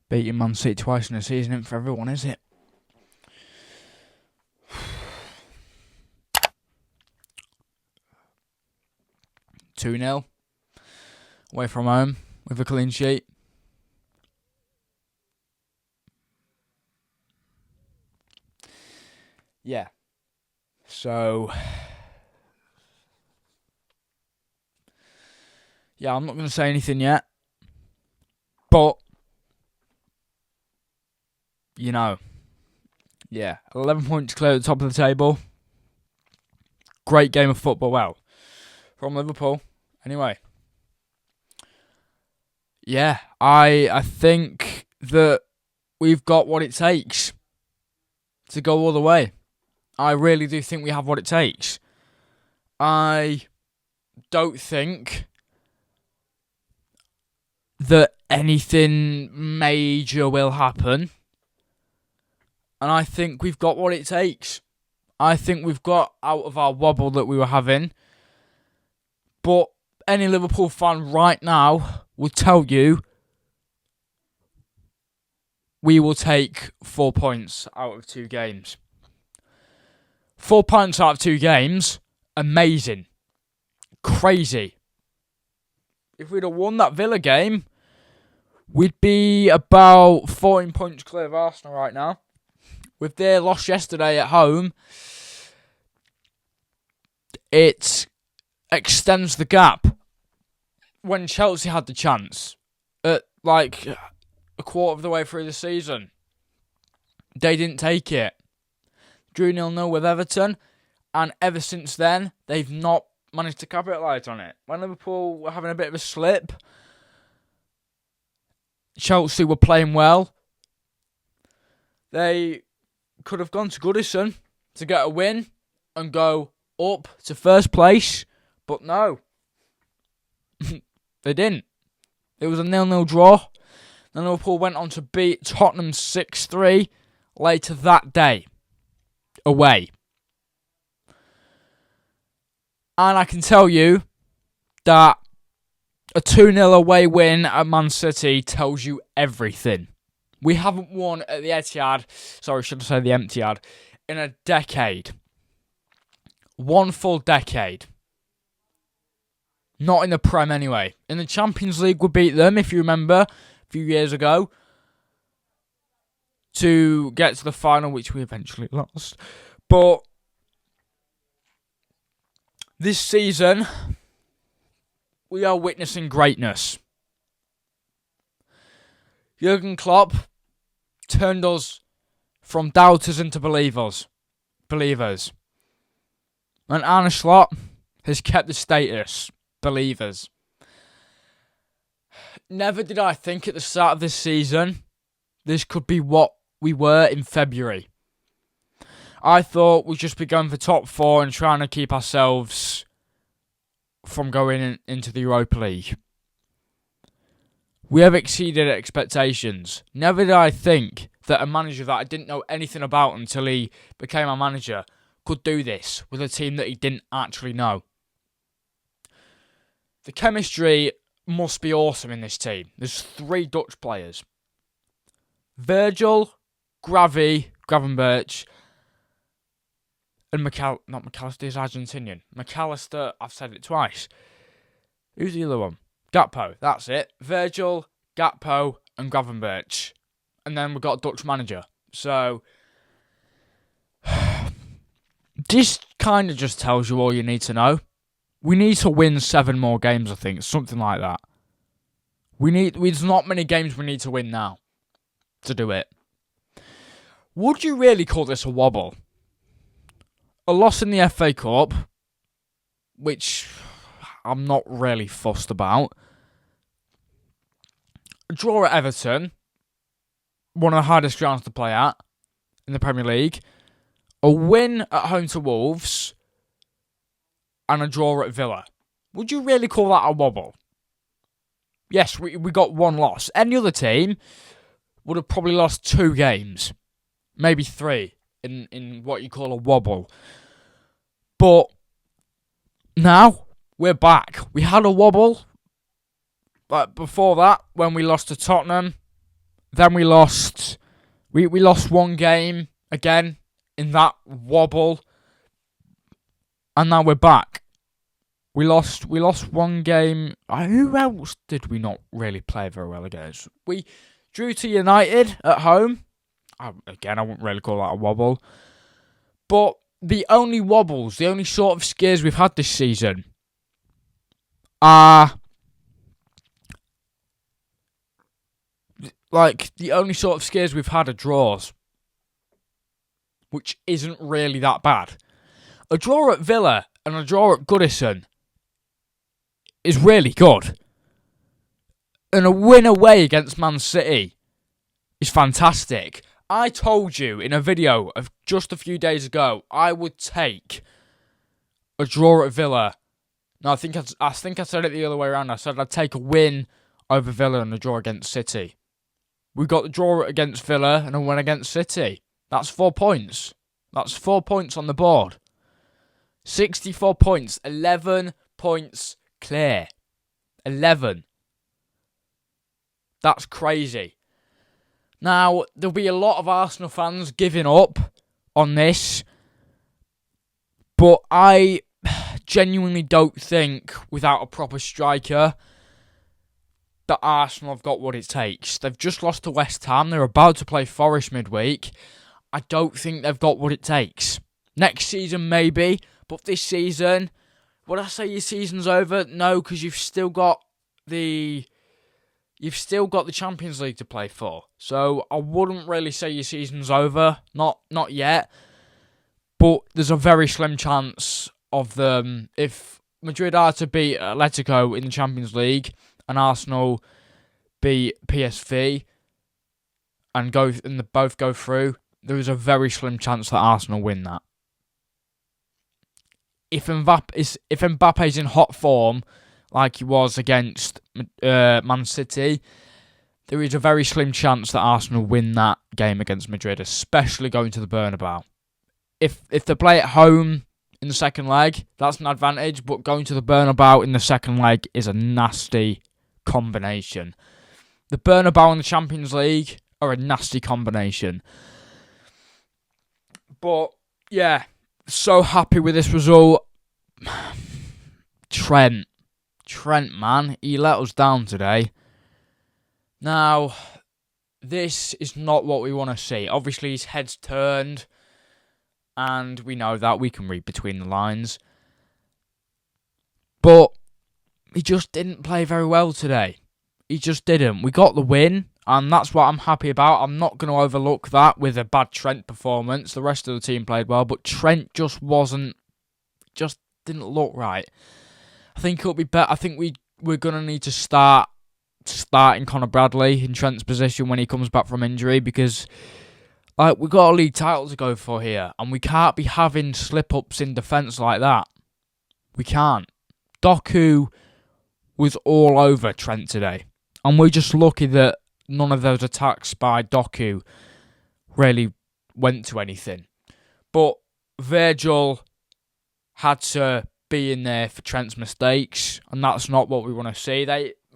Beating Man City twice in a season isn't for everyone, is it? Two 0 away from home with a clean sheet. Yeah. So, yeah, I'm not going to say anything yet. But, you know, yeah, 11 points clear at the top of the table. Great game of football. Well, from Liverpool. Anyway. Yeah, I think that we've got what it takes to go all the way. I really do think we have what it takes. I don't think that anything major will happen. And I think we've got what it takes. I think we've got out of our wobble that we were having. But any Liverpool fan right now will tell you we will take 4 points out of 2 games. 4 points out of 2 games, amazing. Crazy. If we'd have won that Villa game, we'd be about 14 points clear of Arsenal right now. With their loss yesterday at home, it extends the gap. When Chelsea had the chance at like a quarter of the way through the season, they didn't take it. Drew 0-0 with Everton, and ever since then, they've not managed to capitalise on it. When Liverpool were having a bit of a slip, Chelsea were playing well. They could have gone to Goodison to get a win and go up to first place, but no. They didn't. It was a 0-0 draw. Then Liverpool went on to beat Tottenham 6-3 later that day. Away. And I can tell you that a 2-0 away win at Man City tells you everything. We haven't won at the Etihad, sorry, should I say the Emptyad, in a decade. 1 full decade. Not in the Prem anyway. In the Champions League we beat them, if you remember, a few years ago, to get to the final, which we eventually lost. But this season, we are witnessing greatness. Jurgen Klopp turned us from doubters into believers. And Arne Slot has kept the status. Believers. Never did I think at the start of this season this could be what we were in February. I thought we'd just be going for top 4 and trying to keep ourselves from going into the Europa League. We have exceeded expectations. Never did I think that a manager that I didn't know anything about until he became our manager could do this with a team that he didn't actually know. The chemistry must be awesome in this team. There's 3 Dutch players. Virgil, Gravenberch, and not McAllister, he's Argentinian. McAllister, I've said it twice. Who's the other one? Gakpo, that's it. Virgil, Gakpo, and Gravenberch. And then we've got a Dutch manager. So, this kind of just tells you all you need to know. We need to win 7 more games, I think. Something like that. There's not many games we need to win now to do it. Would you really call this a wobble? A loss in the FA Cup, which I'm not really fussed about. A draw at Everton, one of the hardest grounds to play at in the Premier League. A win at home to Wolves, and a draw at Villa. Would you really call that a wobble? Yes, we got 1 loss. Any other team would have probably lost 2 games. Maybe 3 in what you call a wobble. But now we're back. We had a wobble. But before that, when we lost to Tottenham Then we lost. We lost one game again in that wobble, and now we're back. We lost one game. Who else did we not really play very well against? We drew to United at home. Again, I wouldn't really call that a wobble. But the only wobbles, the only sort of scares we've had this season are the only sort of scares we've had are draws, which isn't really that bad. A draw at Villa and a draw at Goodison is really good. And a win away against Man City is fantastic. I told you in a video of just a few days ago, I would take a draw at Villa. No, I think I said it the other way around. I said I'd take a win over Villa and a draw against City. We got the draw against Villa and a win against City. That's 4 points. That's 4 points on the board. 64 points. 11 points clear. 11. That's crazy. Now, there'll be a lot of Arsenal fans giving up on this, but I genuinely don't think, without a proper striker, that Arsenal have got what it takes. They've just lost to West Ham. They're about to play Forest midweek. I don't think they've got what it takes. Next season, maybe, but this season, would I say your season's over? No, because you've still got the Champions League to play for. So I wouldn't really say your season's over. Not yet. But there's a very slim chance of them, if Madrid are to beat Atletico in the Champions League and Arsenal beat PSV and they both go through, there is a very slim chance that Arsenal win that. If Mbappe's in hot form, like he was against Man City, there is a very slim chance that Arsenal win that game against Madrid, especially going to the Bernabeu. If they play at home in the second leg, that's an advantage, but going to the Bernabeu in the second leg is a nasty combination. The Bernabeu and the Champions League are a nasty combination. But, yeah, so happy with this result. Trent, man, he let us down today. Now, this is not what we want to see. Obviously, his head's turned, and we know that. We can read between the lines. But he just didn't play very well today. He just didn't. We got the win, and that's what I'm happy about. I'm not going to overlook that with a bad Trent performance. The rest of the team played well, but Trent just didn't look right. I think it'll be better. I think we're going to need to starting Conor Bradley in Trent's position when he comes back from injury, because we've got a league title to go for here, and we can't be having slip-ups in defence like that. We can't. Doku was all over Trent today, and we're just lucky that none of those attacks by Doku really went to anything. But Virgil had to be in there for Trent's mistakes, and that's not what we want to see.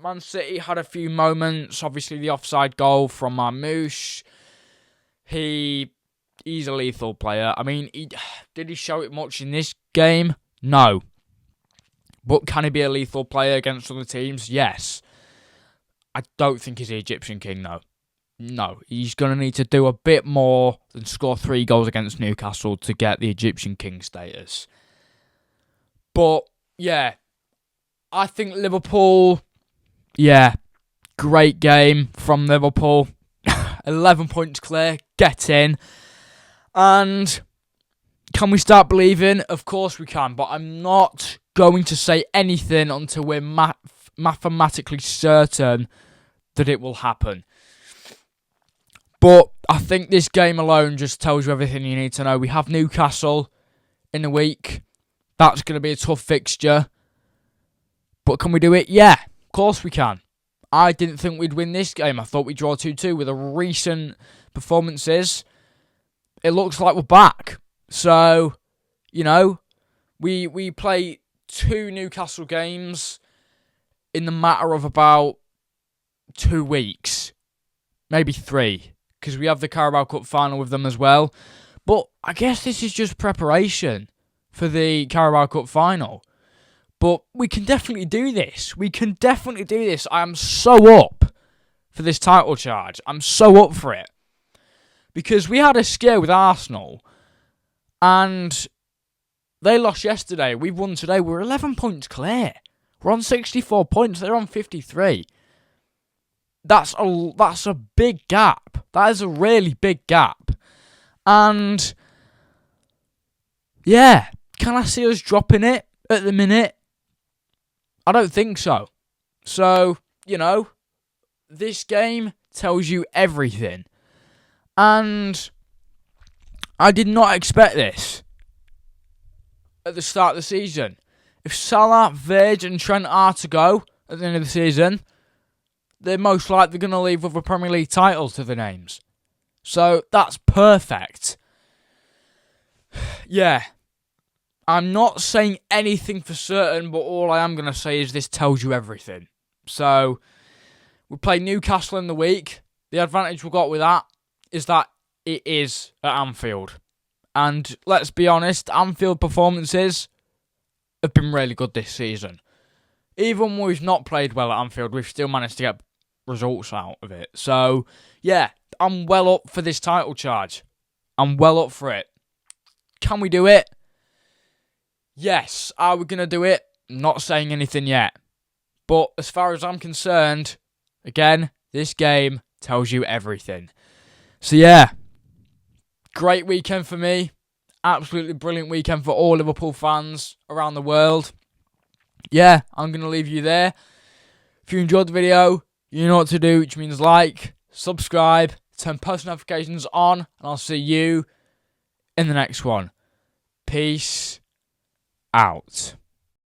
Man City had a few moments. Obviously, the offside goal from Marmoush. He's a lethal player. I mean, did he show it much in this game? No. But can he be a lethal player against other teams? Yes. I don't think he's the Egyptian king, though. No, he's going to need to do a bit more than score 3 goals against Newcastle to get the Egyptian king status. But, yeah, I think Liverpool, great game from Liverpool. 11 points clear, get in. And can we start believing? Of course we can, but I'm not going to say anything until we're mathematically certain that it will happen. But I think this game alone just tells you everything you need to know. We have Newcastle in a week. That's going to be a tough fixture. But can we do it? Yeah, of course we can. I didn't think we'd win this game. I thought we'd draw 2-2 with the recent performances. It looks like we're back. So, we play 2 Newcastle games in the matter of about 2 weeks. maybe 3, because we have the Carabao Cup final with them as well. But I guess this is just preparation for the Carabao Cup final. But we can definitely do this. We can definitely do this. I am so up for this title charge. I'm so up for it. Because we had a scare with Arsenal, and they lost yesterday. We've won today. We're 11 points clear. We're on 64 points. They're on 53. That's a big gap. That is a really big gap. And yeah, can I see us dropping it at the minute? I don't think so. So, this game tells you everything. And I did not expect this at the start of the season. If Salah, Virg and Trent are to go at the end of the season, they're most likely going to leave with a Premier League title to their names. So that's perfect. Yeah. I'm not saying anything for certain, but all I am going to say is this tells you everything. So, we play Newcastle in the week. The advantage we got with that is that it is at Anfield. And let's be honest, Anfield performances have been really good this season. Even when we've not played well at Anfield, we've still managed to get results out of it. So, yeah, I'm well up for this title charge. I'm well up for it. Can we do it? Yes. Are we going to do it? Not saying anything yet. But as far as I'm concerned, again, this game tells you everything. So yeah, great weekend for me. Absolutely brilliant weekend for all Liverpool fans around the world. Yeah, I'm going to leave you there. If you enjoyed the video, you know what to do, which means like, subscribe, turn post notifications on, and I'll see you in the next one. Peace out.